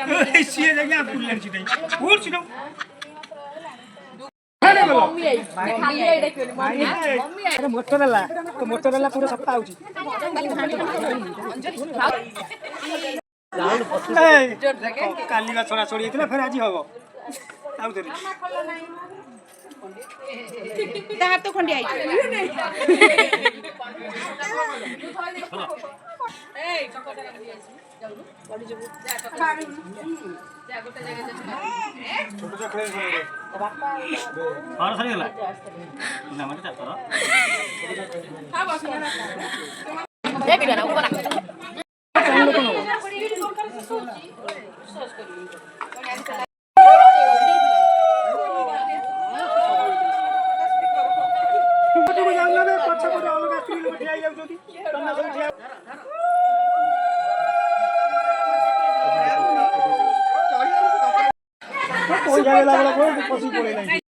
ସିଏ ଯାଇକି ଆମ୍ପୁଲାନ୍ସ ଛିଡ଼ାଇ କୋଉଠି ଛିଡ଼ାଉ ମୋଟରଲା ପୁରା ସଫା ହଉଛି କାଲି ବା ଛଡ଼ା ଛଡ଼ି ହେଇଥିଲା ଫେର ଆଜି ହବ ଆଉ ଥରେ ହାତ ଖଣ୍ଡିଆ ପଇସା ଦେଲା ବେଳେ ପଶି ପଳେଇଲା